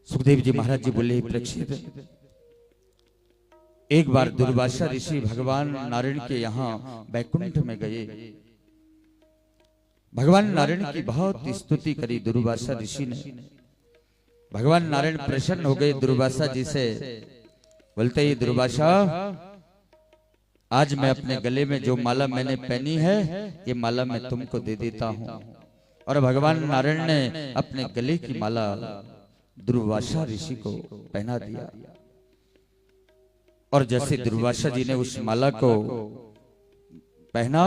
सुखदेव जी महाराज जी बोले, परीक्षित, एक बार दुर्वासा ऋषि भगवान नारायण के यहाँ बैकुंठ में गए। भगवान नारायण की बहुत स्तुति करी दुर्वासा ऋषि ने। भगवान नारायण प्रसन्न हो गए दुर्वासा जी से। बोलते ही, दुर्वासा, आज मैं अपने गले में जो माला मैंने पहनी है, ये माला मैं तुमको दे देता हूँ। और भगवान नारायण ने अपने गले की माला दुर्वासा ऋषि को पहना दिया। और जैसे दुर्वासा जी ने उस माला को पहना,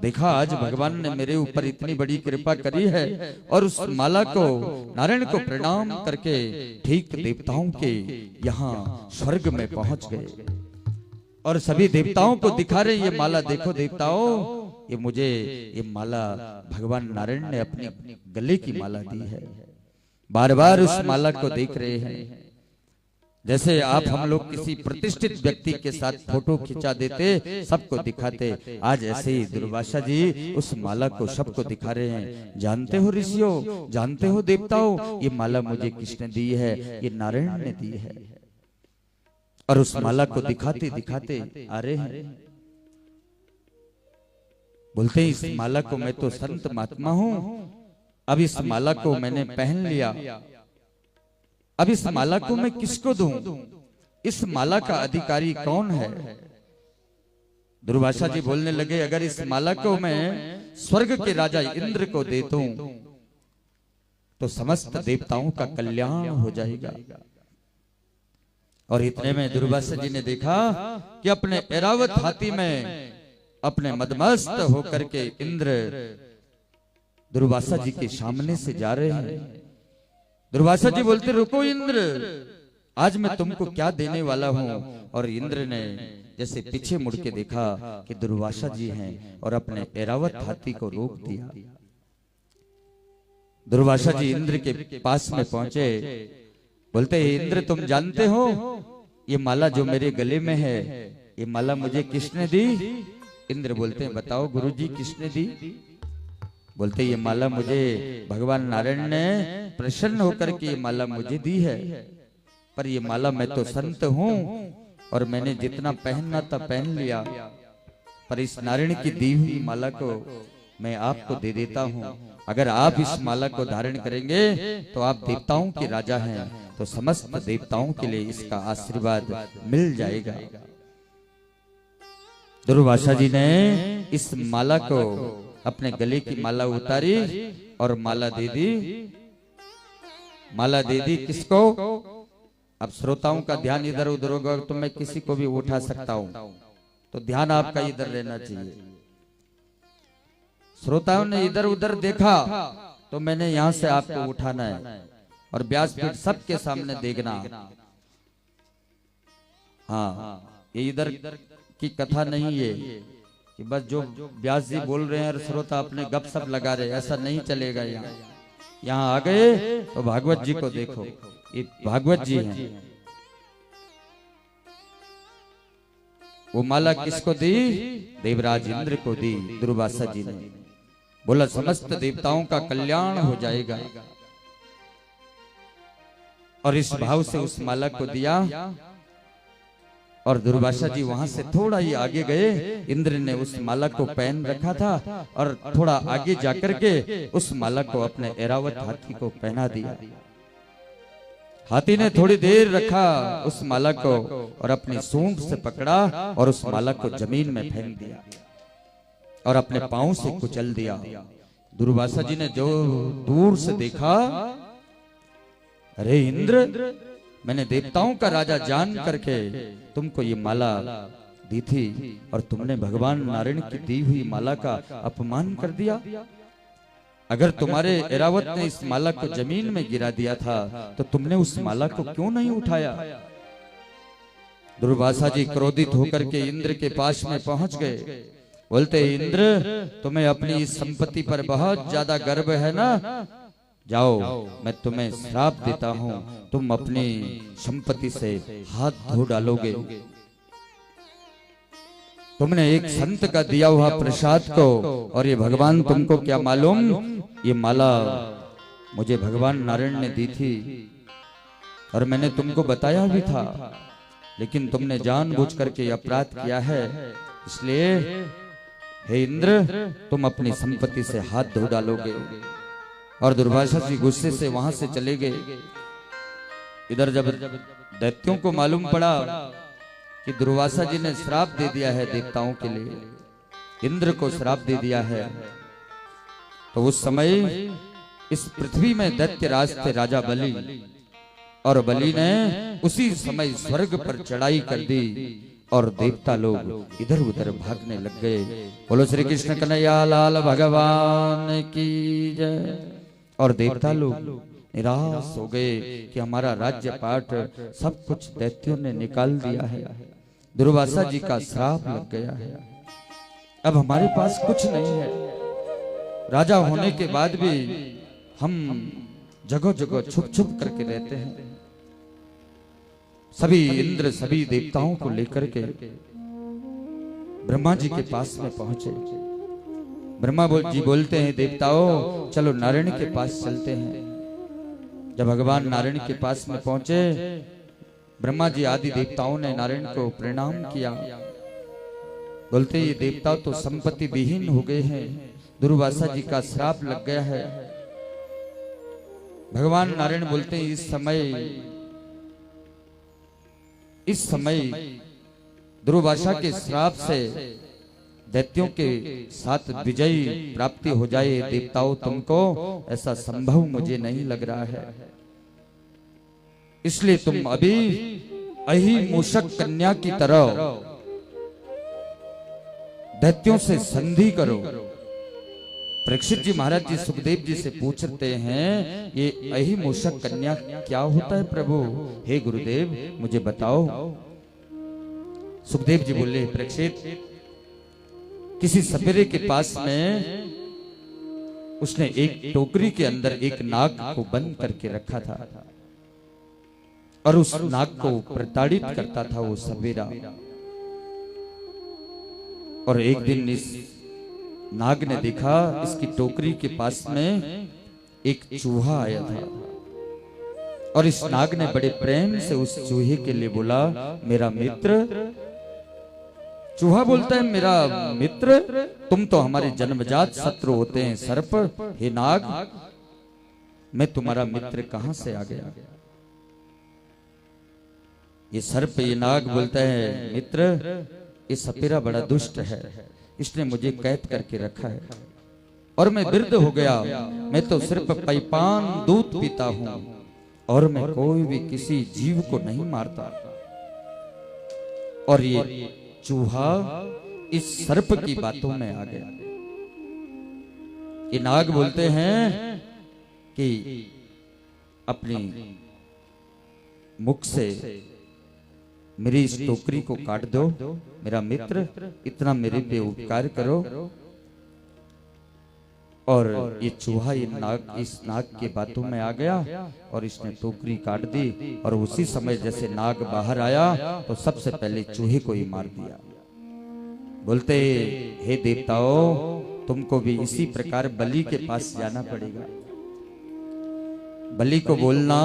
देखा आज भगवान ने मेरे ऊपर इतनी बड़ी कृपा करी है। और उस माला को नारायण को प्रणाम करके ठीक देवताओं के यहाँ स्वर्ग में पहुंच गए। और सभी देवताओं को दिखा रहे, ये माला देखो देवताओं, ये माला भगवान नारायण ने अपने गले की माला दी है। बार बार उस माला को देख रहे हैं। जैसे आप हम लोग किसी प्रतिष्ठित व्यक्ति के साथ फोटो खिंचा देते, सबको दिखाते, आज ऐसे ही दुर्वासा जी उस माला को सबको दिखा रहे हैं। जानते हो ऋषियों, जानते हो देवताओं, ये माला मुझे किसने दी है? ये नारायण ने दी है। और उस माला को दिखाते दिखाते आ रहे हैं। बोलते हैं, इस माला को मैं तो संत महात्मा हूं, अब इस माला को मैंने पहन लिया, अब इस माला को मैं किसको दूं? इस माला का अधिकारी कौन है? दुर्वासा जी बोलने लगे, अगर इस माला को मैं स्वर्ग के राजा इंद्र को दे दूं तो समस्त देवताओं का कल्याण हो जाएगा। और इतने में दुर्वासा जी ने देखा कि अपने ऐरावत हाथी में अपने मदमस्त होकर के इंद्र दुर्वासा जी के सामने से जा रहे हैं। दुर्वासा जी बोलते, रुको इंद्र, आज मैं तुमको क्या देने वाला हूं। और इंद्र ने जैसे पीछे मुड़ के देखा कि दुर्वासा जी हैं और अपने ऐरावत हाथी को रोक दिया। दुर्वासा जी इंद्र के पास में पहुंचे। बोलते, इंद्र, तुम जानते हो ये माला जो मेरे गले में है, ये माला मुझे किसने दी? इंद्र बोलते हैं, बताओ गुरुजी, किसने दी? बोलते, ये माला मुझे भगवान नारायण ने प्रसन्न होकर के ये माला मुझे दी है। पर ये माला मैं तो संत हूँ और मैंने जितना पहनना था पहन लिया, पर इस नारायण की दी हुई माला को मैं आपको दे देता हूँ। अगर आप इस माला को धारण करेंगे तो आप देवताओं के राजा हैं, तो समस्त देवताओं के लिए इसका आशीर्वाद मिल जाएगा। दुर्वासा जी ने इस माला को, अपने गले की माला उतारी और माला दे दी। माला दे दी किसको? अब श्रोताओं का ध्यान इधर उधर होगा तो मैं किसी को भी उठा सकता हूं, तो ध्यान आपका इधर रहना चाहिए। श्रोताओं ने इधर उधर देखा तो मैंने यहां से आपको उठाना है और व्यासपीठ सबके सामने देखना। हाँ, ये इधर की कथा नहीं है कि बस जो व्यास जी बोल रहे हैं और श्रोता अपने गपशप लगा रहे, ऐसा नहीं चलेगा। यहाँ आ गए तो भागवत जी को देखो, ये भागवत जी हैं। वो माला किसको दी? देवराज इंद्र को दी दुर्वासा जी ने। बोला, समस्त देवताओं का कल्याण हो जाएगा। और इस भाव से उस माला को दिया। और दुर्वासा जी वहां से थोड़ा ही आगे गए। इंद्र ने उस माला को पहन रखा था और थोड़ा आगे जाकर के उस माला को अपने ऐरावत हाथी को पहना दिया। हाथी ने थोड़ी देर रखा उस माला को और अपनी सूंड से पकड़ा और उस माला को जमीन में फेंक दिया और अपने पांव से कुचल दिया। दुर्वासा जी ने जो दूर से देखा, अरे इंद्र, मैंने देवताओं का राजा जान करके तुमको ये माला दी थी और तुमने भगवान नारायण की दी हुई माला का अपमान कर दिया। अगर तुम्हारे ऐरावत ने इस माला को जमीन में गिरा दिया था तो तुमने उस माला को क्यों नहीं उठाया? दुर्वासा जी क्रोधित होकर के इंद्र के पास में पहुंच गए। बोलते, इंद्र, तुम्हें अपनी इस संपत्ति पर बहुत ज्यादा गर्व है ना? जाओ, मैं तुम्हें श्राप देता हूँ, तुम अपनी संपत्ति से हाथ धो डालोगे। तुमने एक संत का दिया हुआ प्रसाद को, और ये भगवान तुमको क्या मालूम, ये माला मुझे भगवान नारायण ने दी थी। और मैंने तुमको बताया भी था, लेकिन तुमने जानबूझ करके अपराध किया है। इसलिए हे इंद्र, तुम अपनी संपत्ति से हाथ धो डालोगे। और दुर्वासा जी गुस्से से वहां से चले गए। इधर जब दैत्यों को मालूम पड़ा कि दुर्वासा जी ने श्राप दे दिया है देवताओं के लिए, इंद्र को श्राप दे दिया है, तो उस समय इस पृथ्वी में दैत्य राज थे राजा बलि, और बलि ने उसी समय स्वर्ग पर चढ़ाई कर दी और देवता लोग इधर उधर भागने लग गए। बोलो श्री कृष्ण कन्हैया लाल भगवान की जय। और देवता लोग निराश हो गए कि हमारा राज्य पाठ सब कुछ दैत्यों ने निकाल दिया है, दुर्वासा जी का श्राप लग गया है, अब हमारे पास कुछ नहीं है। राजा होने के बाद भी हम जगह जगह छुप छुप करके रहते हैं। सभी इंद्र सभी देवताओं को लेकर के ब्रह्मा जी के पास में पहुंचे। ब्रह्मा जी बोलते हैं, देवताओं चलो नारायण के पास चलते हैं। जब भगवान नारायण के पास में पहुंचे, ब्रह्मा जी आदि देवताओं ने नारायण को प्रणाम किया। बोलते ये देवता तो संपत्ति विहीन हो गए हैं, दुर्वासा जी का श्राप लग गया है। भगवान नारायण बोलते हैं इस समय दुर्वासा के श्राप से दैत्यों के साथ विजयी प्राप्ति हो जाए। देवताओं तुमको ऐसा संभव मुझे नहीं लग रहा है, इसलिए तुम अभी अहिमूषक कन्या की तरह दैत्यों से संधि करो। परीक्षित जी महाराज जी सुखदेव जी से पूछते हैं, ये अहिमूषक कन्या क्या होता है प्रभु? हे गुरुदेव मुझे बताओ। सुखदेव जी बोले, परीक्षित किसी सपेरे के पास में उसने एक टोकरी के अंदर एक नाग को बंद करके रखा था, और उस नाग को प्रताड़ित करता था वो सपेरा। और एक दिन इस नाग ने देखा इसकी टोकरी के पास में एक चूहा आया था, और इस नाग ने बड़े प्रेम से उस चूहे के लिए बोला, मेरा मित्र। चूहा बोलता है, मेरा मित्र? तुम तो हमारे जन्मजात शत्रु होते हैं सर्प। हे नाग, मैं तुम्हारा मित्र कहां से आ गया? ये सर्प, ये नाग बोलता है, मित्र ये सपेरा बड़ा दुष्ट है, इसने मुझे कैद करके रखा है, और मैं वृद्ध हो गया। मैं तो सिर्फ पैपान दूध पीता हूं, और मैं कोई भी किसी जीव को नहीं मारता। और ये चूहा इस सर्प की बातों में आ गया। ये नाग बोलते हैं कि अपनी मुख से मेरी इस टोकरी को काट दो, मेरा मित्र इतना मेरे पे उपकार करो। और ये चूहा इस नाग के बातों में आ गया, और इसने टोकरी काट दी। और उसी समय जैसे नाग बाहर आया तो सबसे पहले चूहे को ही मार दिया। बोलते, हे देवताओं तुमको भी इसी प्रकार बलि के पास जाना पड़ेगा। बलि को बोलना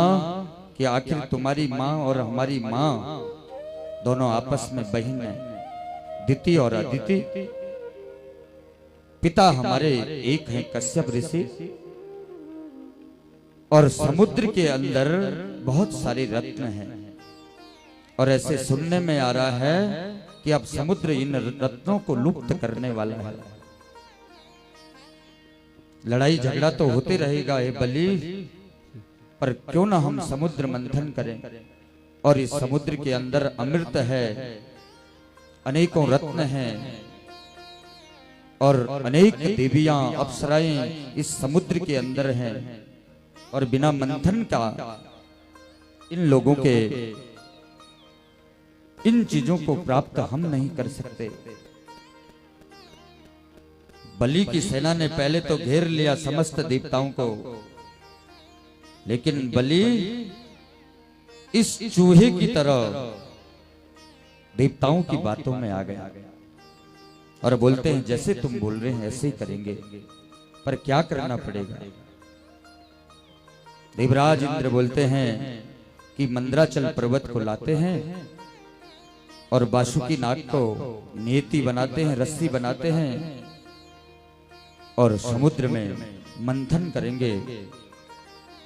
कि आखिर तुम्हारी माँ और हमारी माँ दोनों आपस में बहन है, दिति और अदिति। पिता हमारे एक हैं कश्यप ऋषि, और समुद्र के अंदर बहुत सारे रत्न हैं। और ऐसे सुनने में आ रहा है कि अब समुद्र इन रत्नों को लुप्त करने वाला है। लड़ाई झगड़ा तो होते रहेगा हे बलि, पर क्यों ना हम समुद्र मंथन करें। और इस समुद्र के अंदर अमृत है, अनेकों रत्न हैं, और अनेक देवियां अप्सराएं इस समुद्र के अंदर हैं। और बिना मंथन का इन लोगों के इन चीजों को प्राप्त हम नहीं कर सकते। बलि की सेना ने पहले तो घेर लिया समस्त देवताओं को, लेकिन बलि इस चूहे की तरह देवताओं की बातों में आ गया, और बोलते हैं जैसे तुम बोल रहे हैं ऐसे ही करेंगे, पर क्या करना पड़ेगा? देवराज इंद्र बोलते हैं कि मंदराचल पर्वत को लाते हैं और बासुकी नाग को नियति बनाते हैं, रस्सी बनाते हैं और समुद्र में मंथन करेंगे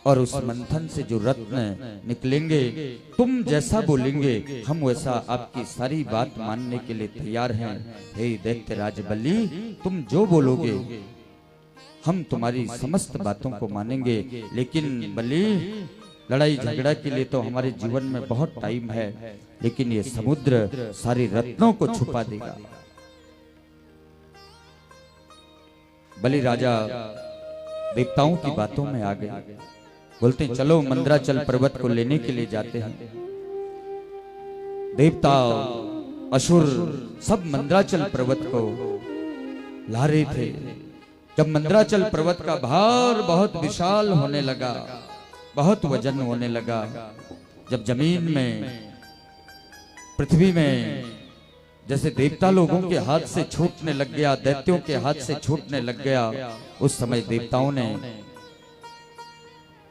और उस मंथन से जो रत्न निकलेंगे, तुम जैसा बोलेंगे हम वैसा आपकी सारी बात मानने के लिए तैयार हैं। हे दैत्यराज बलि, तुम जो बोलोगे हम तुम्हारी समस्त बातों को मानेंगे। लेकिन बलि, लड़ाई झगड़ा के लिए तो हमारे जीवन में बहुत टाइम है, लेकिन ये समुद्र सारे रत्नों को छुपा देगा। बलि राजा देवताओं की बातों में आ गए, बोलते हैं चलो मंदराचल पर्वत को लेने के लिए जाते हैं। देवता असुर सब मंदराचल पर्वत को ला रहे थे। जब मंदराचल पर्वत का भार बहुत विशाल होने लगा, बहुत वजन होने लगा, जब जमीन में, पृथ्वी में जैसे देवता लोगों के हाथ से छूटने लग गया, दैत्यों के हाथ से छूटने लग गया, उस समय देवताओं ने,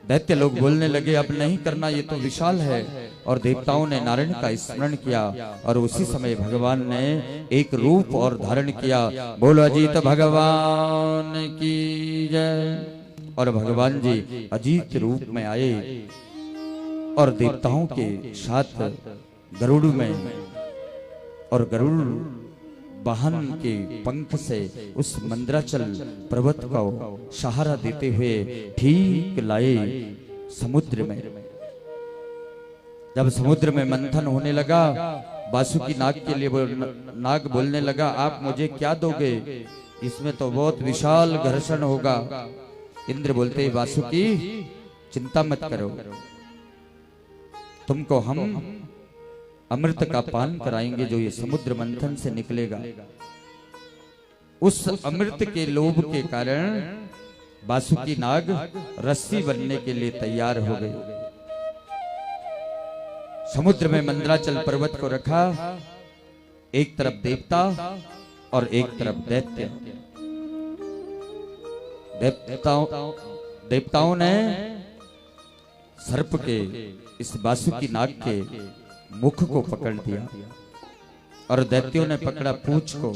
दैत्य लोग बोलने लगे अब नहीं करना, ये तो विशाल है। और देवताओं ने नारायण का स्मरण किया और उसी समय भगवान ने एक रूप और धारण किया। बोलो अजीत भगवान की जय। और भगवान जी अजीत रूप में आए और देवताओं के साथ गरुड़ में, और गरुड़ वाहन के पंख से उस मंदराचल पर्वत को सहारा देते हुए ठीक लाए समुद्र में। जब समुद्र में मंथन होने लगा, बासुकी नाग के लिए नाग बोलने लगा आप मुझे क्या दोगे, इसमें तो बहुत विशाल घर्षण होगा। इंद्र बोलते वासुकी चिंता मत करो, तुमको हम अमृत का पान कराएंगे जो ये समुद्र मंथन से निकलेगा। उस अमृत के लोभ के कारण बासुकी नाग रस्सी बनने के लिए तैयार हो गए। समुद्र में मंदराचल पर्वत को रखा, एक तरफ देवता और एक तरफ दैत्य। देवताओं ने सर्प के, इस बासुकी नाग के मुख को पकड़ दिया और दैत्यों ने पकड़ा पूंछ को।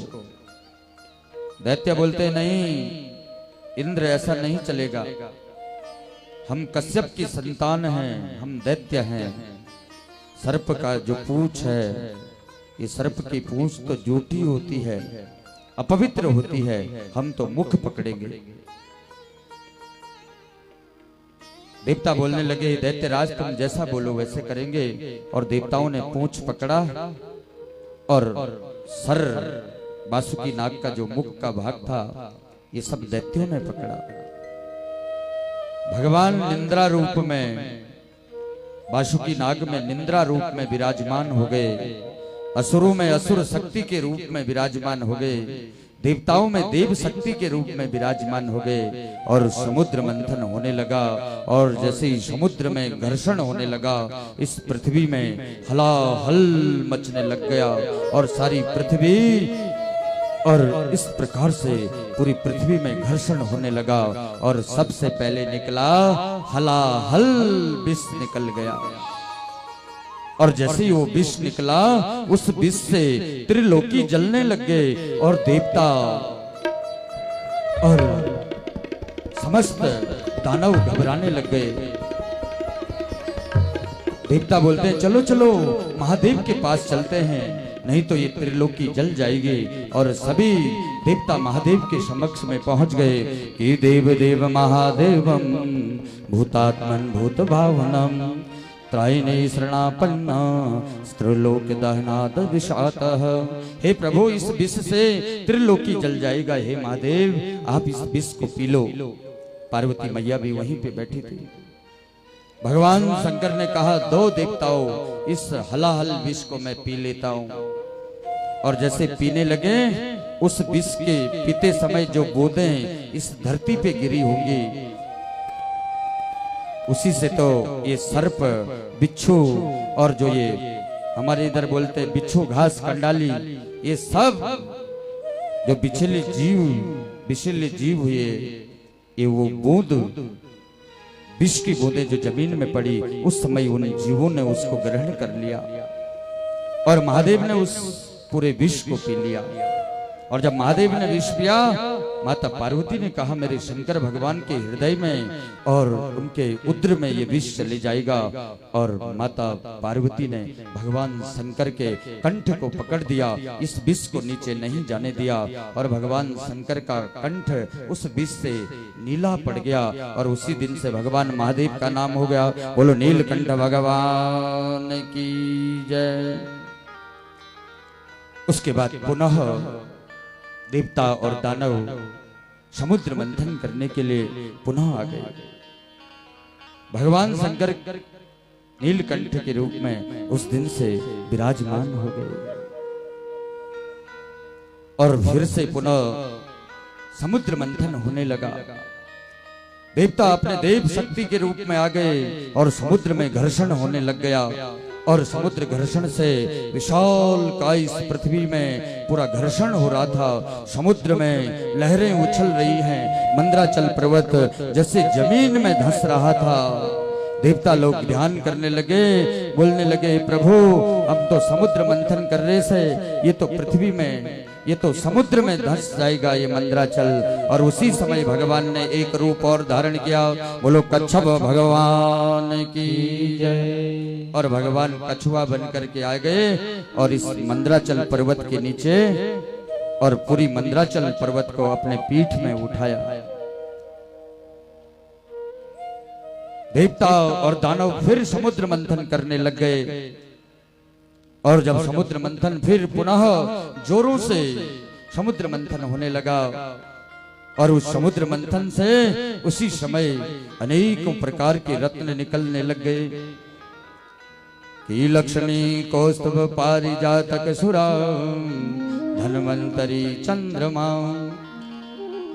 दैत्य बोलते नहीं इंद्र ऐसा नहीं चलेगा, हम कश्यप की संतान हैं, हम दैत्य हैं। सर्प का जो पूंछ है, ये सर्प की पूंछ तो जूठी होती है, अपवित्र होती है, हम तो मुख पकड़ेंगे। देवता बोलने लगे दैत्यराज तुम जैसा बोलो वैसे करेंगे। और देवताओं ने पूंछ पकड़ा और सर, बासुकी नाग का जो मुख का भाग था, ये सब दैत्यों ने पकड़ा। भगवान निंद्रा रूप में, बासुकी नाग में निंद्रा रूप में विराजमान हो गए, असुरों में असुर शक्ति के रूप में विराजमान हो गए, देवताओं में देव शक्ति के रूप में विराजमान हो गए। और समुद्र मंथन होने लगा, और जैसे ही समुद्र में घर्षण होने लगा, इस पृथ्वी में हलाहल मचने लग गया और सारी पृथ्वी, और इस प्रकार से पूरी पृथ्वी में घर्षण होने लगा। और सबसे पहले निकला हलाहल, विष निकल गया। और जैसे ही वो विष निकला, उस विष से त्रिलोकी जलने लग गए और देवता और समस्त दानव घबराने लग गए। देवता बोलते हैं चलो चलो महादेव के पास चलते हैं, नहीं तो ये त्रिलोकी जल जाएगी। और सभी देवता महादेव के समक्ष में पहुंच गए कि देव देव महादेवम भूतात्मन भूत भावनम त्रायणे शरणापन्ना त्रिलोक दहनाद विषातः। हे प्रभु इस विष से त्रिलोकी जल जाएगा, हे महादेव आप इस विष को पी लो। पार्वती मैया भी वहीं पे बैठी थी। भगवान शंकर ने कहा दो देवताओं इस हलाहल विष को मैं पी लेता हूं। और जैसे पीने लगे, उस विष के पीते समय जो बूंदें इस धरती पे गिरी होंगी, उसी से तो ये सर्प, बिच्छू और जो ये हमारे इधर बोलते हैं बिच्छू घास कंडाली, ये सब जो विषैले जीव हुए, ये वो बूंद विष की बूंदें जो जमीन में पड़ी, उस समय उन जीवों ने उसको ग्रहण कर लिया और महादेव ने उस पूरे विष को पी लिया। और जब महादेव ने विष पिया, माता पार्वती ने कहा मेरे शंकर भगवान के हृदय में और उनके उदर में ये विष चले जाएगा। और माता पार्वती ने भगवान शंकर के कंठ को पकड़ दिया, इस विष को नीचे नहीं जाने दिया और भगवान शंकर का कंठ उस विष से नीला पड़ गया और उसी दिन से भगवान महादेव का नाम हो गया। बोलो नीलकंठ भगवान की जय। उसके बाद पुनः देवता और दानव समुद्र मंथन करने के लिए पुनः आ गए। भगवान शंकर नीलकंठ के रूप में उस दिन से विराजमान हो गए और फिर से पुनः समुद्र मंथन होने लगा। देवता अपने देव शक्ति के रूप में आ गए और समुद्र में घर्षण होने लग गया और समुद्र घर्षण से विशाल का इस पृथ्वी में पूरा घर्षण हो रहा था। समुद्र में लहरें उछल रही हैं, मंदराचल पर्वत जैसे जमीन में धंस रहा था। देवता लोग ध्यान करने लगे, बोलने लगे प्रभु हम तो समुद्र मंथन कर रहे से ये तो पृथ्वी में, ये तो समुद्र में धंस जाएगा ये मंदराचल। और उसी समय भगवान ने एक रूप और धारण किया। बोलो कच्छप भगवान की जय। और भगवान कछुआ बनकर के आ गए और इस मंदराचल पर्वत के नीचे और पूरी मंदराचल पर्वत को अपने पीठ में उठाया। देवता और दानव फिर समुद्र मंथन करने लग गए और जब समुद्र मंथन फिर पुनः जोरों से समुद्र मंथन होने लगा और उस समुद्र मंथन से उसी समय अनेकों प्रकार के रत्न निकलने लग गए कि लक्ष्मी कौस्तुभ पारिजातक सुरा धन्वंतरी चंद्रमा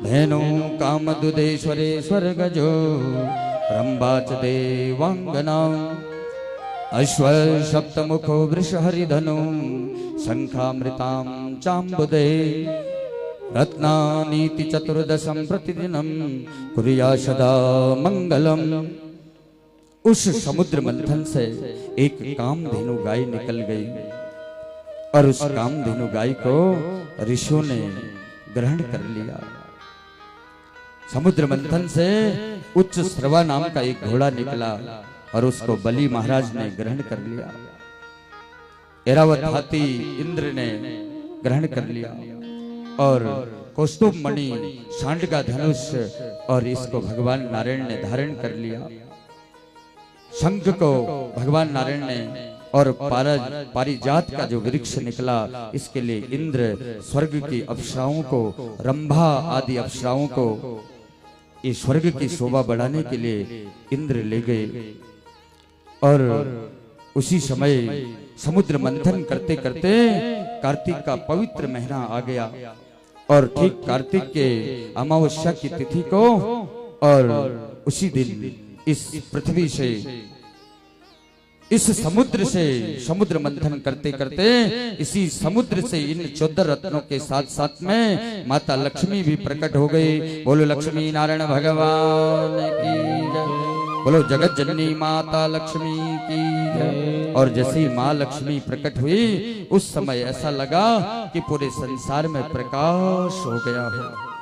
धेनु कामदुदेश्वरे स्वर्गजो रंबाच देवांगना अश्व सप्तमुखो वृषहरिधनु शंखामृतां चाम्बुदे रत्नानीति चतुर्दशं प्रतिदिनं कुर्या सदा मंगलम। उस समुद्र मंथन से एक कामधेनु गाय निकल गई और उस कामधेनु गाय को ऋषियों ने ग्रहण कर लिया। समुद्र मंथन से उच्च श्रवा नाम का एक घोड़ा निकला और उसको बलि महाराज ने ग्रहण कर लिया। ऐरावत हाथी इंद्र ने ग्रहण कर लिया और कौस्तुभ मणि सांड का धनुष और इसको भगवान नारायण ने धारण कर लिया। शंख को भगवान नारायण ने और पारिजात का जो वृक्ष निकला इसके लिए इंद्र स्वर्ग की अप्सराओं को, रंभा आदि अप्सराओं को ये स्वर्ग की शोभा बढ़ाने के लिए इंद्र ले गए। और उसी समय समुद्र मंथन करते करते कार्तिक का पवित्र महीना आ गया और ठीक कार्तिक के अमावस्या की तिथि को और उसी दिन इस पृथ्वी से, इस समुद्र से समुद्र मंथन करते करते इसी समुद्र से इन 14 रत्नों के साथ साथ में माता लक्ष्मी भी प्रकट हो गई। बोलो लक्ष्मी नारायण भगवान की जय। बोलो जगत जननी माता लक्ष्मी की जय। और जैसी माँ लक्ष्मी प्रकट हुई उस समय ऐसा लगा कि पूरे संसार में प्रकाश हो गया है।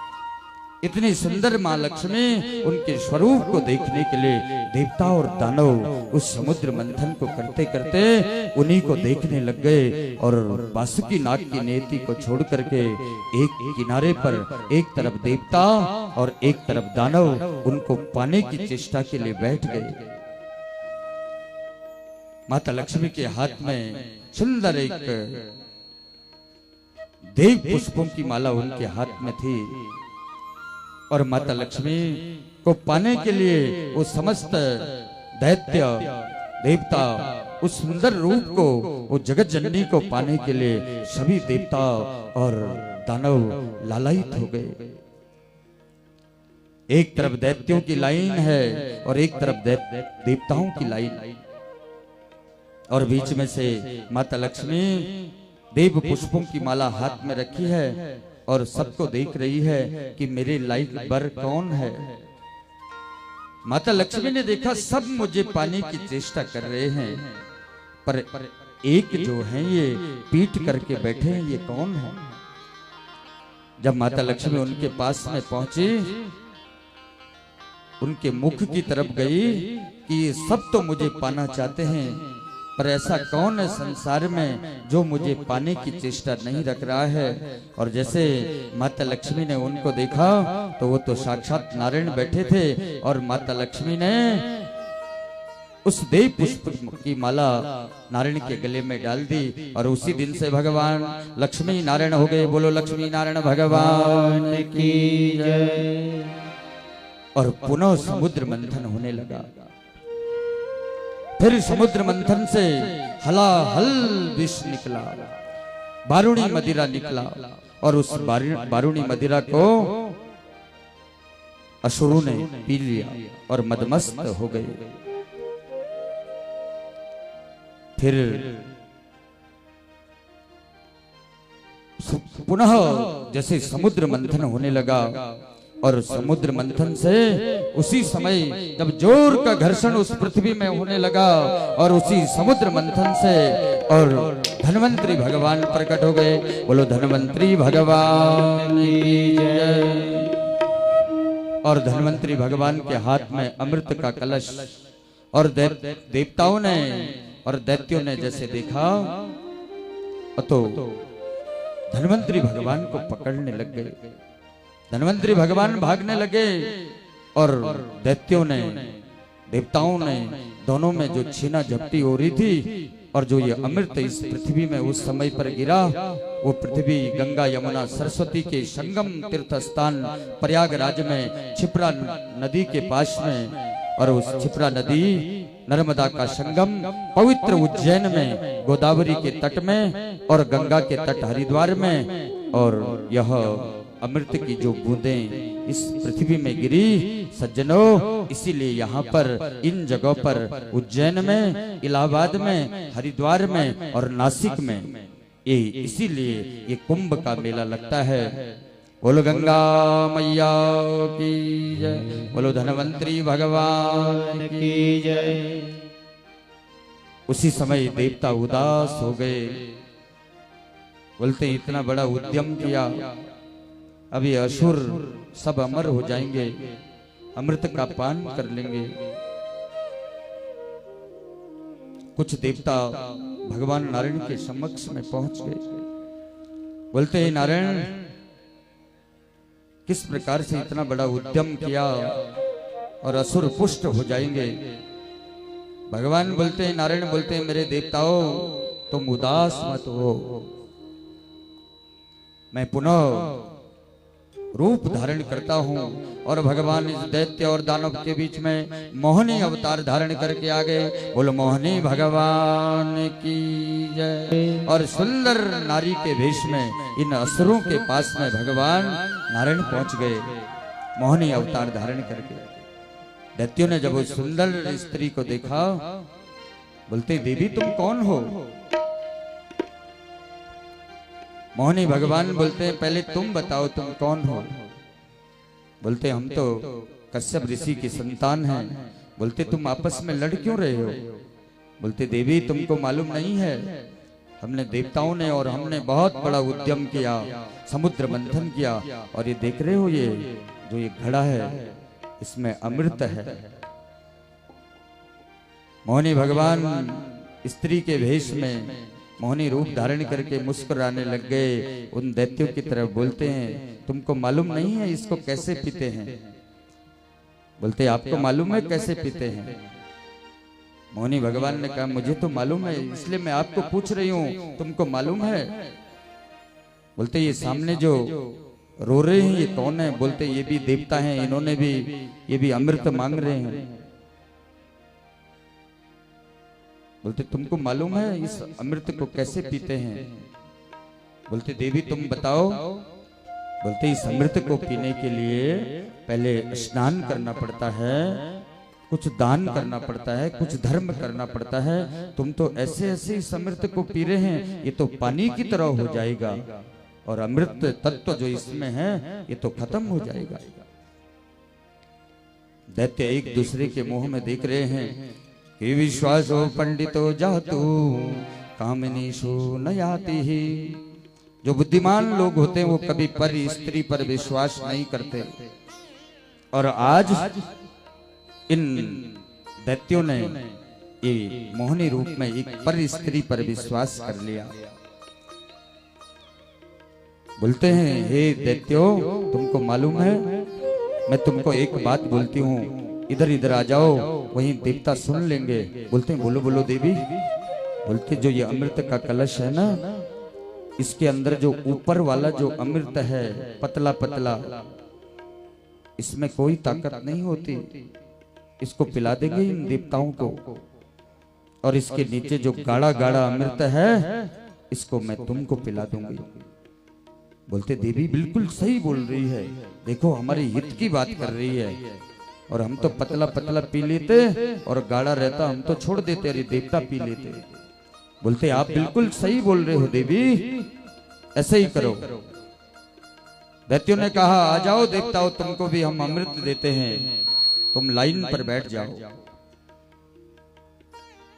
इतनी सुंदर माँ लक्ष्मी, उनके स्वरूप को देखने के लिए देवता और दानव उस समुद्र मंथन को करते करते उन्हीं को देखने लग गए और वासुकी नाग की नेति को छोड़ करके एक किनारे पर एक तरफ देवता और एक तरफ दानव उनको पाने की चेष्टा के लिए बैठ गए। माता लक्ष्मी के हाथ में सुंदर एक देव पुष्पों की माला उनके हाथ में थी और माता लक्ष्मी को पाने के लिए वो समस्त दैत्य देवता उस सुंदर रूप को, वो जगत जननी को पाने के लिए सभी देवता और दानव लालायित हो गए। एक तरफ दैत्यों की लाइन है और एक तरफ देवताओं की लाइन और बीच में से माता लक्ष्मी देव पुष्पों की माला हाथ में रखी है और सबको देख रही है कि मेरे लायक वर कौन है। माता लक्ष्मी ने देखा सब मुझे पाने की चेष्टा कर रहे हैं, पर एक जो है ये पीठ करके बैठे हैं, ये कौन है? जब माता लक्ष्मी उनके पास में पहुंची, उनके मुख की तरफ गई कि ये सब तो मुझे पाना चाहते हैं, पर ऐसा कौन है संसार में जो मुझे पाने की चेष्टा नहीं रख रहा है। और जैसे माता लक्ष्मी ने उनको देखा तो वो तो साक्षात नारायण बैठे थे, और माता लक्ष्मी ने उस देव पुष्प की माला नारायण के गले में डाल दी, और उसी दिन से भगवान लक्ष्मी नारायण हो गए। बोलो लक्ष्मी नारायण भगवान की जय। और पुनः समुद्र मंथन होने लगा। फिर समुद्र मंथन से हलाहल विष निकला, बारूणी मदिरा निकला, और उस बारूणी मदिरा को असुरों ने पी लिया और मदमस्त हो गए। फिर पुनः जैसे समुद्र मंथन होने लगा, और समुद्र मंथन से उसी समय जब जोर का घर्षण उस पृथ्वी में होने लगा, और उसी समुद्र मंथन से और धन्वंतरी भगवान प्रकट हो गए। बोलो धन्वंतरी भगवान की जय। और धन्वंतरी भगवान के हाथ में अमृत का कलश, और देवताओं ने और दैत्यों ने जैसे देखा तो धन्वंतरी भगवान को पकड़ने लग गए। धन्वंतरी भगवान भागने लगे, और दैत्यों ने देवताओं ने दोनों में जो छीना झपटी हो रही थी, और जो ये अमृत इस पृथ्वी में उस समय पर गिरा, वो पृथ्वी गंगा यमुना सरस्वती के संगम तीर्थ स्थान प्रयागराज में छिप्रा नदी के पास में, और उस छिप्रा नदी नर्मदा का संगम पवित्र उज्जैन में, गोदावरी के तट में, और गंगा के तट हरिद्वार में, और यह अमृत की जो बूंदें इस पृथ्वी में गिरी सज्जनों, इसीलिए यहाँ पर इन जगहों पर उज्जैन में, इलाहाबाद में, हरिद्वार में और नासिक में ये इसीलिए ये कुंभ का मेला लगता है। बोलो गंगा मैया की जय। बोलो धन्वंतरी भगवान की जय। उसी समय देवता उदास हो गए, बोलते इतना बड़ा उद्यम किया, अब ये असुर सब अमर हो जाएंगे, अमृत का पान कर लेंगे। कुछ देवता भगवान नारायण के समक्ष में पहुंच गए, बोलते हैं नारायण किस प्रकार से इतना बड़ा उद्यम किया और असुर पुष्ट हो जाएंगे। भगवान बोलते हैं, नारायण बोलते हैं, मेरे देवताओं तुम उदास मत हो, मैं पुनः रूप धारण करता हूँ। और भगवान इस दैत्य और दानव के बीच में मोहिनी अवतार धारण करके आ गए। बोलो मोहिनी भगवान की जय। और सुंदर नारी के वेश में इन असुरों के पास में भगवान नारायण पहुंच गए, मोहिनी अवतार धारण करके। दैत्यों ने जब उस सुंदर स्त्री को देखा, बोलते देवी तुम कौन हो? मोहिनी भगवान बोलते हैं पहले तुम बताओ तुम कौन हो। बोलते हम तो कश्यप ऋषि की संतान हैं। बोलते तुम आपस में लड़ क्यों रहे हो? बोलते देवी तुमको मालूम नहीं है, हमने देवताओं ने और हमने बहुत बड़ा उद्यम किया, समुद्र मंथन किया, और ये देख रहे हो ये जो ये घड़ा है इसमें अमृत है। मोहिनी भगवान स्त्री के वेश में मोहिनी रूप धारण करके मुस्कुराने लग गए। उन दैत्यों की तरफ बोलते हैं तुमको मालूम नहीं है इसको कैसे पीते हैं? बोलते आपको मालूम है कैसे पीते हैं? मोहिनी भगवान ने कहा मुझे तो मालूम है, इसलिए मैं आपको पूछ रही हूँ, तुमको मालूम है? बोलते ये सामने जो रो रहे हैं ये कौन है? बोलते ये भी देवता हैं, इन्होंने भी ये भी अमृत मांग रहे हैं। बोलते तुमको मालूम है इस अमृत को कैसे पीते हैं? बोलते देवी तुम बताओ। बोलते इस अमृत को पीने के लिए पहले स्नान करना पड़ता है, कुछ दान करना पड़ता है, कुछ धर्म करना पड़ता है। तुम तो ऐसे ऐसे इस अमृत को पी रहे हैं, ये तो पानी की तरह हो जाएगा, और अमृत तत्व जो इसमें है ये तो खत्म हो जाएगा। दैत्य एक दूसरे के मुंह में देख रहे हैं कि विश्वास हो पंडितो जातु कामिनीषु न याति ही। जो बुद्धिमान लोग होते हैं वो कभी पर स्त्री पर विश्वास नहीं करते, और आज इन दैत्यों ने ये मोहनी रूप में एक पर स्त्री पर विश्वास कर लिया। बोलते हैं, हे दैत्यों, तुमको मालूम है, मैं तुमको एक बात बोलती हूँ, इधर इधर आ जाओ, वहीं देवता सुन लेंगे। बोलते हैं, बोलो बोलो देवी। बोलते, जो ये अमृत का कलश है ना, इसके अंदर जो ऊपर वाला जो अमृत है पतला पतला, इसमें कोई ताकत नहीं होती, इसको पिला देंगे इन देवताओं को। और इसके नीचे जो गाढ़ा गाढ़ा अमृत है, इसको मैं तुमको पिला दूंगी। बोलते, देवी बिल्कुल सही बोल रही है, देखो हमारे हित की बात कर रही है, और हम तो पतला पतला पी लेते और गाढ़ा रहता हम तो छोड़ देते, अरे देवता पी लेते। बोलते, आप बिल्कुल सही बोल रहे हो देवी, ऐसे ही करो। दैत्यों ने कहा, आ जाओ देवताओं, तुमको भी हम अमृत देते हैं, तुम लाइन पर बैठ जाओ।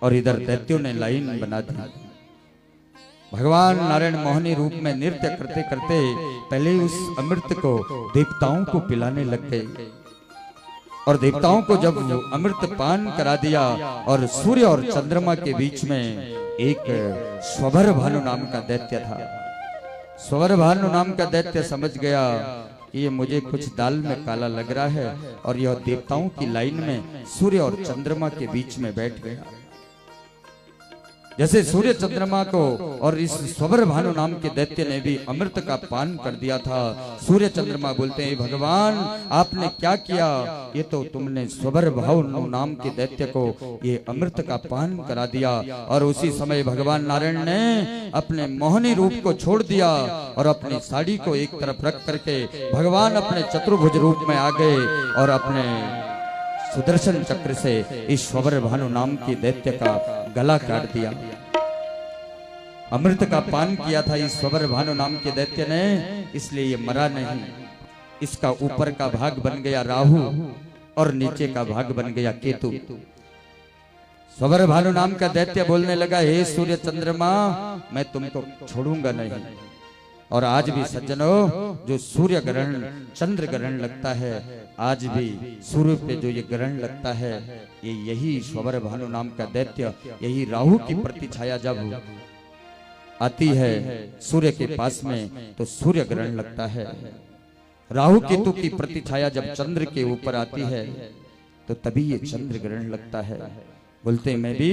और इधर दैत्यों ने लाइन बना दी। भगवान नारायण मोहनी रूप में नृत्य करते करते पहले उस अमृत को देवताओं को पिलाने लग गए। और देवताओं को जब अमृत पान करा दिया, और सूर्य और चंद्रमा के बीच में एक स्वभर भानु नाम का दैत्य था। स्वभर भानु नाम का दैत्य समझ गया कि ये मुझे कुछ दाल में काला लग रहा है, और यह देवताओं की लाइन में सूर्य और चंद्रमा के बीच में बैठ गया। जैसे सूर्य चंद्रमा को और इस स्वभर भानु नाम के दैत्य ने भी अमृत का पान कर दिया था, सूर्य चंद्रमा बोलते हैं, भगवान आपने क्या किया, ये तो तुमने स्वभर भानु नाम के दैत्य को ये अमृत का पान करा दिया। और उसी समय भगवान नारायण ने अपने मोहनी रूप को छोड़ दिया, और अपनी साड़ी को एक तरफ रख करके भगवान अपने चतुर्भुज रूप में आ गए, और अपने सुदर्शन चक्र से इस स्वभर भानु नाम की दैत्य का गला काट दिया। अमृत का पान किया था इस स्वभर भानु नाम के दैत्य ने, इसलिए ये मरा नहीं। इसका ऊपर का भाग बन गया राहु, और नीचे का भाग बन गया केतु। स्वभर भानु नाम का दैत्य बोलने लगा, हे सूर्य चंद्रमा, मैं तुमको छोड़ूंगा नहीं। और आज भी सज्जनों, जो सूर्य ग्रहण चंद्र ग्रहण लगता है, आज भी सूर्य पे जो ये ग्रहण लगता है, ये यही स्वभर भानु नाम का दैत्य, यही राहु की प्रतिछाया जब आती है सूर्य के पास में, तो सूर्य ग्रहण लगता है। राहु केतु की प्रतिछाया जब चंद्र के ऊपर आती है, तो तभी ये चंद्र ग्रहण लगता है। बोलते, मैं भी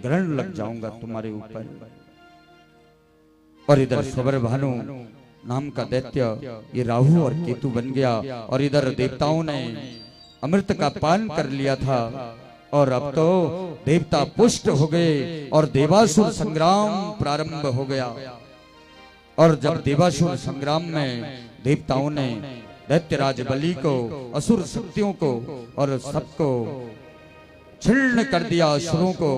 ग्रहण लग जाऊंगा तुम्हारे ऊपर। और इधर स्वभर भानु नाम का दैत्य ये राहु और केतु बन गया, और इधर देवताओं ने अमृत का पान कर लिया था, और अब तो देवता पुष्ट हो गए, और देवासुर संग्राम प्रारंभ हो गया। और जब देवासुर संग्राम में देवताओं ने दैत्यराज बलि को, असुर शक्तियों को और सबको छिन्न कर दिया, असुरों को,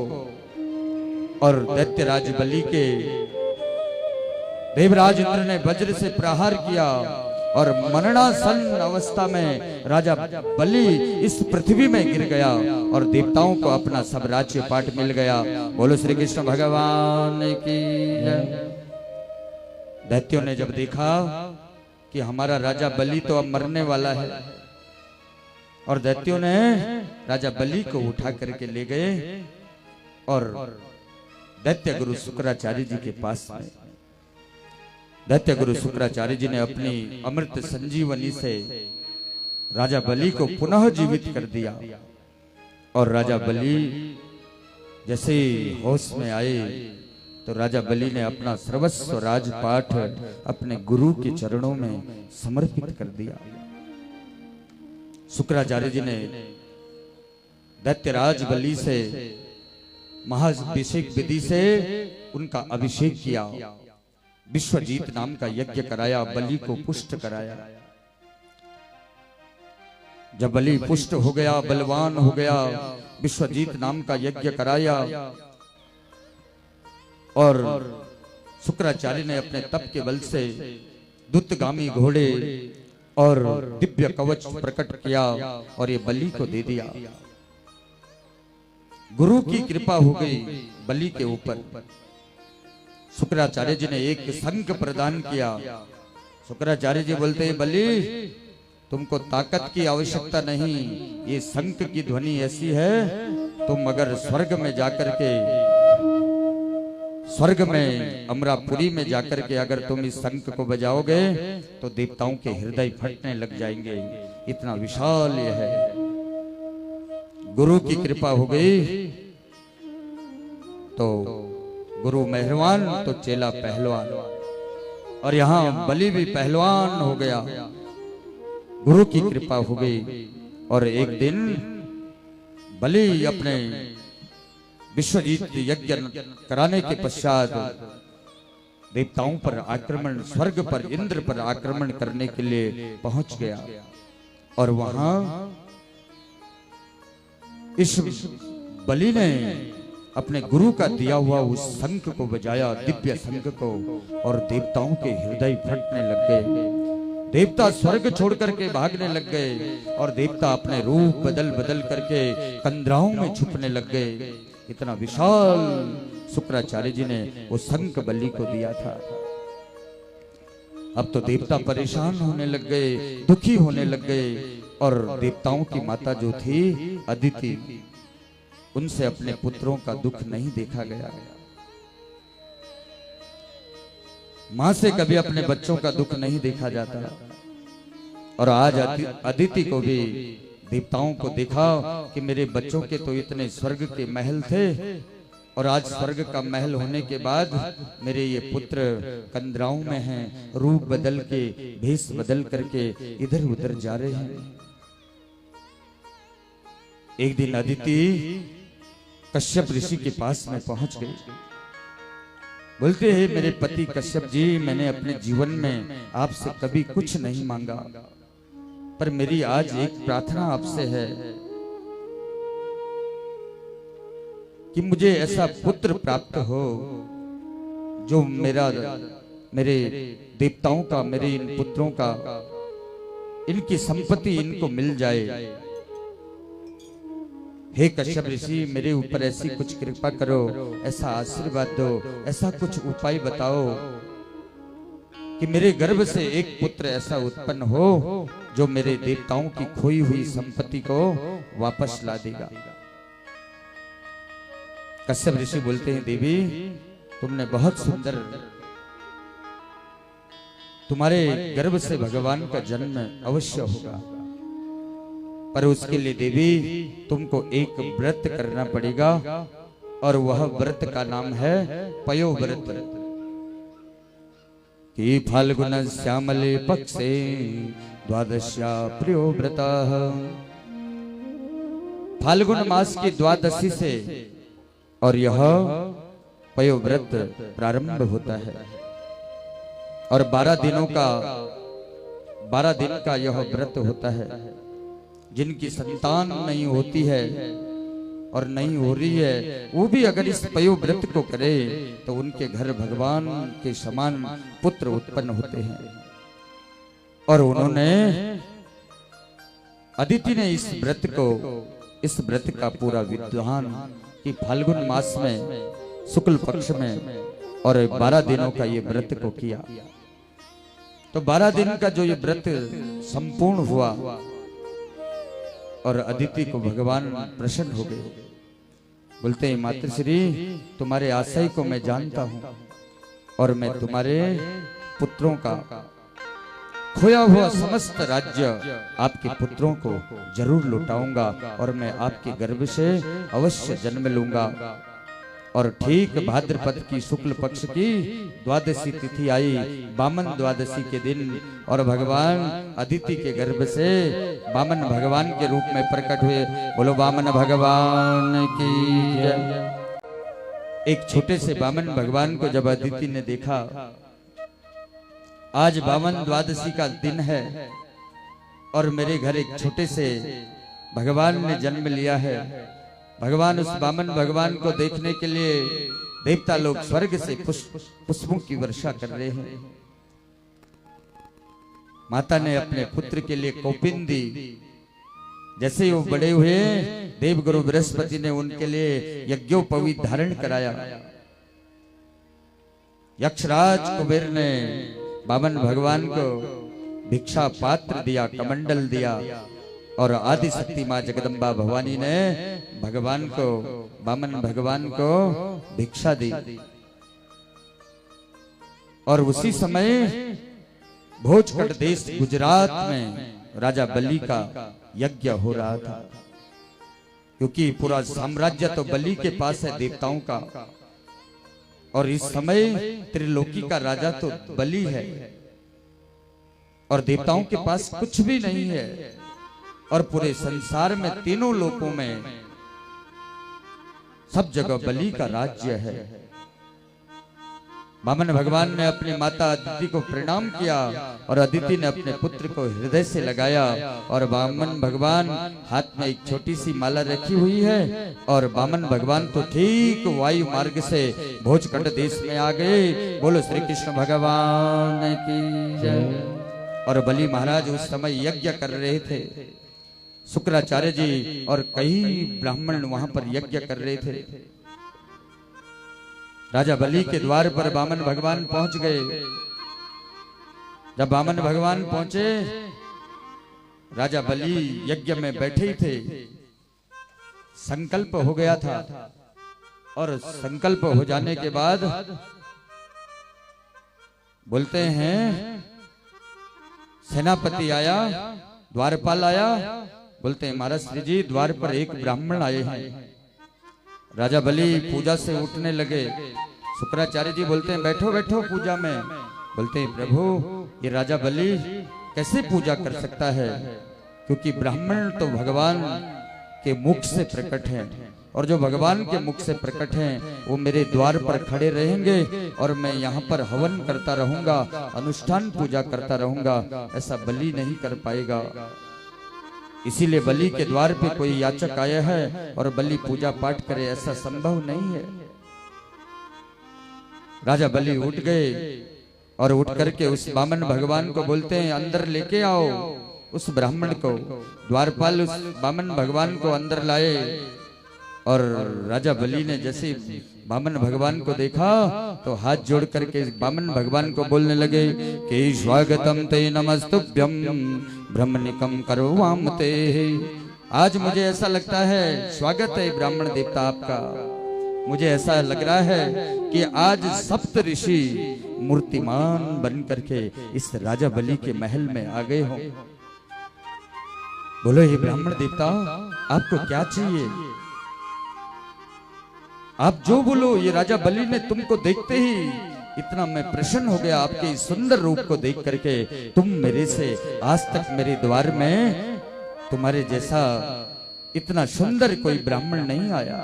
और दैत्यराज बलि के देवराज इंद्र ने वज्र से प्रहार किया, और मरणासन अवस्था में राजा बलि इस पृथ्वी में गिर गया, और देवताओं को अपना सब राज्य पाठ मिल गया। बोलो श्री कृष्ण भगवान की जय। दैत्यों ने जब देखा कि हमारा राजा बलि तो अब मरने वाला है, और दैत्यों ने राजा बलि को उठा करके ले गए, और दैत्य गुरु शुक्राचार्य जी के पास में दैत्य गुरु शुक्राचार्य जी ने अपनी अमृत संजीवनी से राजा बलि को पुनः जीवित कर दिया। और राजा बलि जैसे होश में आए, तो राजा बलि ने अपना सर्वस्व राजपाठ अपने गुरु के चरणों में समर्पित कर दिया। शुक्राचार्य जी ने दैत्यराज बलि से महाभिषेक विधि से उनका अभिषेक किया, विश्वजीत नाम का यज्ञ कराया, बलि को पुष्ट कराया। जब बलि पुष्ट हो गया, बलवान हो गया, विश्वजीत नाम का यज्ञ कराया, और शुक्राचार्य ने अपने तप के बल से दुतगामी घोड़े और दिव्य कवच प्रकट किया और ये बलि को दे दिया। गुरु की कृपा हो गई बलि के ऊपर। शुक्राचार्य जी ने एक शंख प्रदान किया। शुक्राचार्य जी बोलते हैं, बलि तुमको ताकत की आवश्यकता नहीं, ये शंख की ध्वनि ऐसी है, तुम अगर स्वर्ग में जाकर के, स्वर्ग में अमरापुरी में जाकर के अगर तुम इस शंख को बजाओगे तो देवताओं के हृदय फटने लग जाएंगे, इतना विशाल ये है। गुरु की कृपा हो गई तो गुरु मेहरबान तो चेला पहलवान, और यहाँ बलि भी पहलवान हो गया। गुरु की कृपा हो गई और एक दिन बलि अपने विश्वजीत यज्ञ कराने के पश्चात देवताओं पर आक्रमण, स्वर्ग पर, इंद्र पर आक्रमण करने के लिए पहुंच गया। और वहां इस बलि ने अपने गुरु का दिया हुआ उस शंख को बजाया, दिव्य शंख को, और देवताओं के हृदय फटने लग गए। देवता स्वर्ग छोड़ करके भागने लग गए और देवता अपने रूप बदल बदल करके कंदराओं में छुपने लग गए। इतना विशाल शुक्राचार्य जी ने वो शंख बलि को दिया था। अब तो देवता परेशान होने लग गए, दुखी होने लग गए, और देवताओं की माता जो थी अदिति, उनसे अपने पुत्रों का दुख नहीं देखा गया। मां से कभी अपने बच्चों का दुख नहीं देखा जाता, और आज अदिति को भी देवताओं को देखा कि मेरे बच्चों के तो इतने स्वर्ग के महल थे, और आज स्वर्ग का महल होने के बाद मेरे ये पुत्र कंदराओं में हैं, रूप बदल के, भेष बदल करके इधर उधर जा रहे हैं। एक दिन अदिति कश्यप ऋषि के पास में पहुंच गई। बोलते हैं, मेरे पति कश्यप जी, मैंने अपने जीवन में आपसे कभी कुछ नहीं मांगा, पर मेरी आज एक प्रार्थना आपसे है कि मुझे ऐसा पुत्र प्राप्त हो जो मेरे देवताओं का, मेरे इन पुत्रों का, इनकी संपत्ति इनको मिल जाए। हे कश्यप ऋषि, मेरे ऊपर ऐसी कुछ कृपा करो, ऐसा आशीर्वाद दो, ऐसा कुछ उपाय बताओ कि मेरे गर्भ से एक पुत्र ऐसा उत्पन्न हो जो मेरे देवताओं की खोई हुई संपत्ति को वापस ला देगा। कश्यप ऋषि बोलते हैं, देवी तुमने बहुत सुंदर, तुम्हारे गर्भ से भगवान का जन्म अवश्य होगा, पर उसके लिए देवी तुमको एक व्रत करना पड़ेगा, और वह व्रत का नाम है पयो व्रत। कि फाल्गुन श्यामले पक्षे द्वादश्या प्रियो व्रता। फाल्गुन मास की द्वादशी से और यह पयो व्रत प्रारंभ होता है, और 12 दिन का यह व्रत होता है। जिनकी संतान नहीं होती है और नहीं हो रही है, वो भी अगर इस पयो व्रत को करे तो उनके घर भगवान के समान पुत्र उत्पन्न होते हैं। और उन्होंने, अदिति ने इस व्रत का पूरा विद्वान कि फाल्गुन मास में शुक्ल पक्ष में और 12 दिनों का ये व्रत को किया। तो 12 दिन का जो ये व्रत संपूर्ण हुआ और अदिति को भगवान प्रसन्न हो गए। बोलते हैं, मातृश्री तुम्हारे आशय को मैं जानता हूं, और मैं तुम्हारे पुत्रों का खोया हुआ समस्त राज्य आपके पुत्रों को जरूर लौटाऊंगा, और मैं आपके गर्भ से अवश्य जन्म लूंगा। और ठीक भाद्रपद की शुक्ल पक्ष की द्वादशी तिथि आई, वामन द्वादशी के दिन, और भगवान अदिति के गर्भ से वामन भगवान के रूप में प्रकट हुए। बोलो वामन भगवान की जय। एक छोटे से वामन भगवान को जब अदिति ने देखा, आज वामन द्वादशी का दिन है और मेरे घर एक छोटे से भगवान ने जन्म लिया है। भगवान उस वामन भगवान को देखने के लिए देवता लोग स्वर्ग से पुष्पों की वर्षा कर रहे हैं। माता ने अपने पुत्र के लिए कौपिन दी। जैसे वो बड़े हुए, देवगुरु बृहस्पति ने उनके लिए यज्ञोपवीत धारण कराया। यक्षराज कुबेर ने वामन भगवान को भिक्षा पात्र दिया, कमंडल दिया, और आदि शक्ति मां जगदम्बा भवानी ने भगवान को, वामन भगवान को भिक्षा दी। और उसी समय भोजकट देश गुजरात में राजा बलि का यज्ञ हो रहा था, क्योंकि पूरा साम्राज्य तो बलि के पास है, देवताओं का। और इस समय त्रिलोकी का राजा तो बलि है, और देवताओं के पास कुछ भी नहीं है। और पूरे संसार में, तीनों लोकों में, सब जगह बलि का राज्य है। वामन भगवान ने अपनी माता अदिति को प्रणाम किया, और अदिति ने अपने पुत्र को हृदय से लगाया। और वामन भगवान हाथ में एक छोटी सी माला रखी हुई है, और वामन भगवान तो ठीक वायु मार्ग से भोजकट देश में आ गए। बोलो श्री कृष्ण भगवान की जय। और बलि महाराज उस समय यज्ञ कर रहे थे। शुक्राचार्य जी और कई ब्राह्मण वहां पर यज्ञ कर रहे थे। राजा बलि के द्वार पर वामन भगवान पहुंच गए। जब वामन भगवान पहुंचे, राजा बलि यज्ञ में बैठे ही थे। संकल्प हो गया था, और संकल्प हो जाने के बाद बोलते हैं, सेनापति आया, द्वारपाल आया। बोलते हैं, महाराज श्री जी, द्वार पर एक ब्राह्मण आए हैं। राजा बलि पूजा से उठने लगे। शुक्राचार्य जी बोलते हैं, बैठो बैठो पूजा में। बोलते हैं, प्रभु, ये राजा बलि कैसे पूजा कर सकता है, क्योंकि ब्राह्मण तो भगवान के मुख से प्रकट है, और जो भगवान के मुख से प्रकट हैं वो मेरे द्वार पर खड़े रहेंगे, और मैं यहाँ पर हवन करता रहूंगा, अनुष्ठान पूजा करता रहूंगा। ऐसा बलि नहीं कर पाएगा। इसीलिए बलि के द्वार पे कोई याचक आया है और बलि पूजा पाठ करे, ऐसा संभव नहीं है। राजा बलि उठ गए, और उठ करके उस वामन भगवान को बोलते हैं, अंदर लेके आओ उस ब्राह्मण को। द्वारपाल उस वामन भगवान को अंदर लाए, और राजा बलि ने जैसे वामन भगवान को देखा तो हाथ जोड़ करके वामन भगवान को बोलने लगे कि स्वागतम ते नमस्तुभ्यम ब्रह्मनिकम करवाम ते। आज मुझे ऐसा लगता है, स्वागत है ब्राह्मण देवता आपका। मुझे ऐसा लग रहा है कि आज सप्त ऋषि मूर्तिमान बन करके इस राजा बलि के महल में आ गए हो। बोलो, हे ब्राह्मण देवता, आपको क्या चाहिए? आप जो बोलो। ये राजा बलि ने तुमको देखते ही इतना मैं प्रसन्न हो गया, आपके इस सुंदर रूप को देख करके। तुम मेरे से आज तक मेरे द्वार में तुम्हारे जैसा इतना सुंदर कोई ब्राह्मण नहीं आया।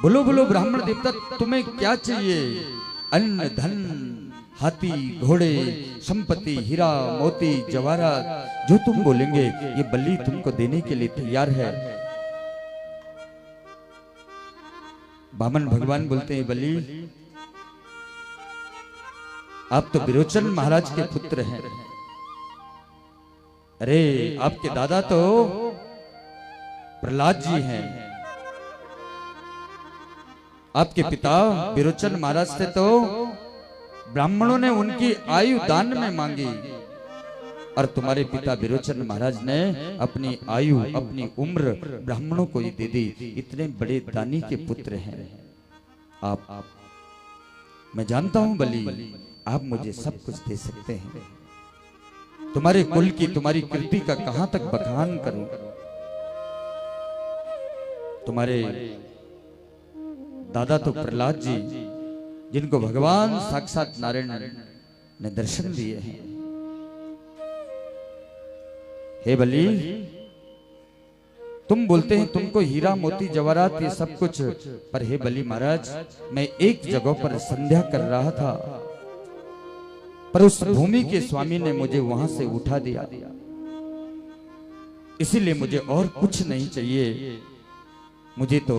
बोलो बोलो ब्राह्मण देवता, तुम्हें क्या चाहिए? अन्न, धन, हाथी, घोड़े, संपत्ति, हीरा, मोती, जवाहरात, जो तुम बोलेंगे ये बलि तुमको देने के लिए तैयार है। वामन भगवान बोलते हैं, बलि, आप तो विरोचन महाराज के पुत्र हैं। अरे, आपके दादा तो प्रहलाद जी हैं। आपके पिता विरोचन महाराज से तो ब्राह्मणों ने उनकी आयु दान में मांगी, और तुम्हारे पिता विरोचन महाराज ने अपनी आयु, अपनी उम्र ब्राह्मणों को ही दे दी। इतने बड़े दानी के पुत्र हैं आप। मैं जानता हूं बलि, आप मुझे सब कुछ दे सकते हैं। तुम्हारे कुल की, तुम्हारी कीर्ति का कहां तक बखान करूं। तुम्हारे दादा तो प्रहलाद जी, जिनको भगवान साक्षात नारायण ने दर्शन दिए हैं। हे बलि, तुम बोलते हैं तुमको हीरा, मोती, जवाहरात ये सब कुछ, पर हे बलि महाराज, मैं एक जगह पर संध्या कर रहा था, पर उस भूमि के स्वामी ने मुझे वहां से उठा दिया। इसीलिए मुझे और कुछ नहीं चाहिए। मुझे तो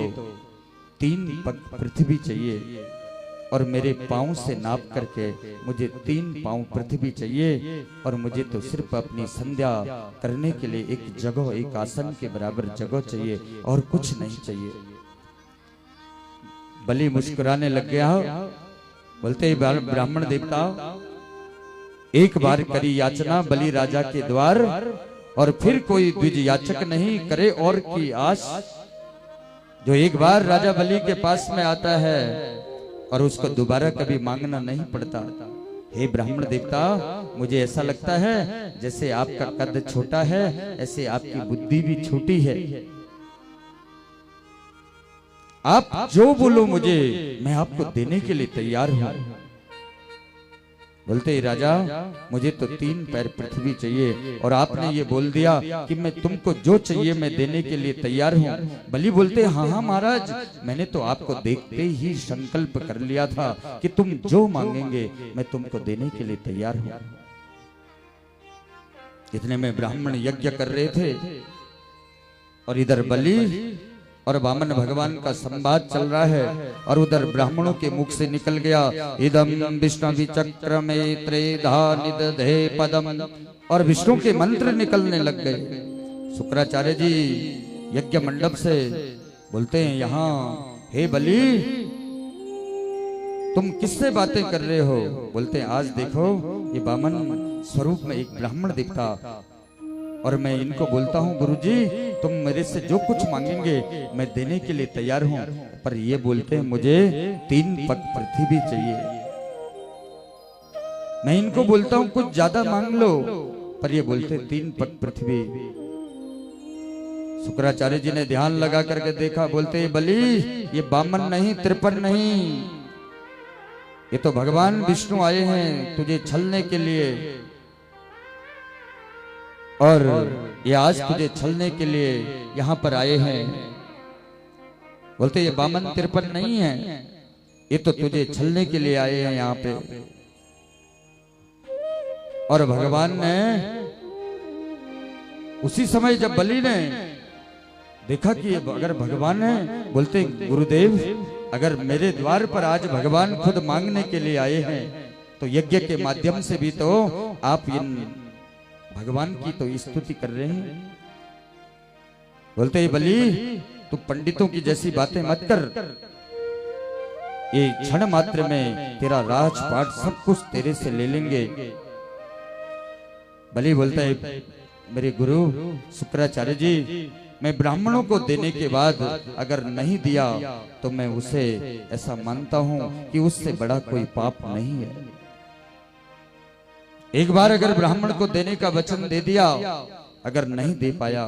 3 पग पृथ्वी चाहिए, और मेरे पाँव से नाप करके मुझे 3 पाँव पृथ्वी चाहिए और मुझे तो सिर्फ अपनी संध्या करने के लिए एक जगह, एक आसन के बराबर जगह चाहिए और कुछ नहीं चाहिए। बलि मुस्कुराने लग गया, बोलते ब्राह्मण देवता एक बार करी याचना बलि राजा के द्वार और फिर कोई द्विज याचक नहीं करे और की आस। जो एक बार राजा बलि के पास में आता है और उसको दोबारा कभी मांगना नहीं पड़ता। हे ब्राह्मण देवता, मुझे ऐसा लगता है जैसे आपका कद छोटा है ऐसे आपकी बुद्धि भी छोटी है। आप जो बोलो मुझे, मैं आपको देने के लिए तैयार हूं। बोलते ही राजा, मुझे तो 3 पैर पृथ्वी चाहिए और आपने ये बोल दिया कि मैं तुमको जो चाहिए मैं देने के लिए तैयार हूँ। बलि बोलते, हाँ हाँ महाराज, मैंने तो आपको देखते ही संकल्प कर लिया था कि तुम जो मांगेंगे मैं तुमको देने के लिए तैयार हूँ। इतने में ब्राह्मण यज्ञ कर रहे थे और इधर बलि और वामन भगवान का संवाद चल रहा है और उधर ब्राह्मणों के मुख से निकल गया, इदम विष्णु विचक्र में त्रेधा निदधे पदम, और विष्णु के मंत्र निकलने लग गए। शुक्राचार्य जी यज्ञ मंडप से बोलते हैं, यहाँ हे बलि, तुम किससे बातें कर रहे हो? बोलते हैं, आज देखो ये वामन स्वरूप में एक ब्राह्मण दिखता और मैं इनको बोलता हूँ, गुरुजी तुम मेरे से जो कुछ मांगेंगे मैं देने के लिए तैयार हूँ, पर ये बोलते हैं मुझे 3 पग पृथ्वी चाहिए। मैं इनको बोलता हूँ कुछ ज्यादा मांग लो, पर ये बोलते 3 पग पृथ्वी। शुक्राचार्य जी ने ध्यान लगा करके देखा, बोलते बलि ये वामन नहीं, त्रिपन नहीं, ये तो भगवान विष्णु आए हैं तुझे छलने के लिए और ये आज तुझे छलने के लिए यहाँ पर आए हैं। बोलते ये वामन त्रिपन नहीं है, ये तो तुझे छलने के लिए आए हैं यहाँ पे। और भगवान ने उसी समय जब बलि ने देखा कि अगर भगवान है, बोलते गुरुदेव अगर मेरे द्वार पर आज भगवान खुद मांगने के लिए आए हैं तो यज्ञ के माध्यम से भी तो आप इन भगवान की तो स्तुति कर रहे हैं। बोलते ही बलि तू पंडितों की जैसी बातें मत कर, ये क्षण मात्र में तेरा राजपाट सब कुछ तेरे से ले लेंगे। बलि बोलता है, मेरे गुरु शुक्राचार्य जी, मैं ब्राह्मणों को देने के बाद अगर नहीं दिया तो मैं उसे ऐसा मानता हूं कि उससे बड़ा कोई पाप नहीं है। एक बार अगर ब्राह्मण को देने का वचन दे दिया, अगर नहीं दे पाया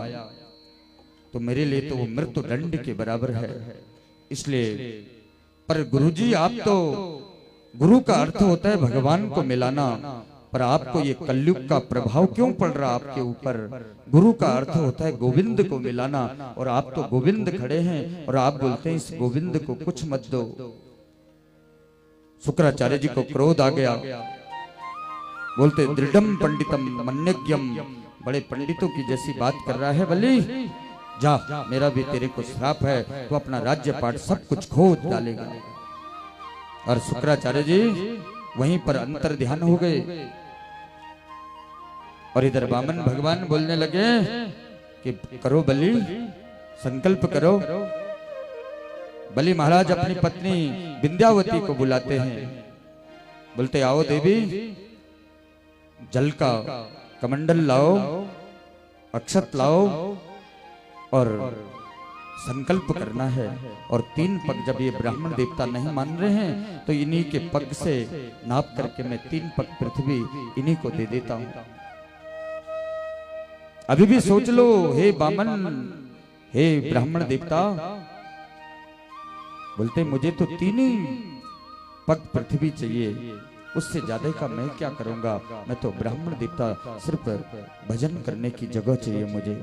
तो मेरे लिए तो वो मृत्यु दंड के बराबर है। इसलिए पर गुरुजी, आप तो गुरु का अर्थ होता है भगवान को मिलाना, पर आपको ये कलयुग का प्रभाव क्यों पड़ रहा आपके ऊपर? गुरु का अर्थ होता है गोविंद को मिलाना, और आप तो गोविंद खड़े हैं और आप बोलते हैं इस गोविंद को कुछ मत दो। शुक्राचार्य जी को क्रोध आ गया, बोलते दृढ़म पंडितम मन्यज्ञम, बड़े पंडितों की जैसी बात कर रहा है बलि, जा मेरा भी तेरे को श्राप है, तो अपना राज्य पाठ सब कुछ खो डालेगा। और शुक्राचार्य जी वहीं पर अंतर ध्यान हो गए और इधर वामन भगवान बोलने लगे कि करो बलि, संकल्प करो। बलि महाराज अपनी पत्नी विंध्यावती को बुलाते हैं, बोलते आओ देवी, जल का कमंडल लाओ, अक्षत लाओ और संकल्प करना है। और 3 पग जब ये ब्राह्मण देवता नहीं मान रहे हैं तो इन्हीं के पग से नाप करके मैं 3 पग पृथ्वी इन्हीं को दे देता हूं। अभी भी सोच लो हे वामन, हे ब्राह्मण देवता, बोलते मुझे तो 3 ही पग पृथ्वी चाहिए, उससे ज्यादा का मैं क्या करूंगा? मैं तो ब्राह्मण देवता, सिर्फ भजन करने की जगह चाहिए मुझे।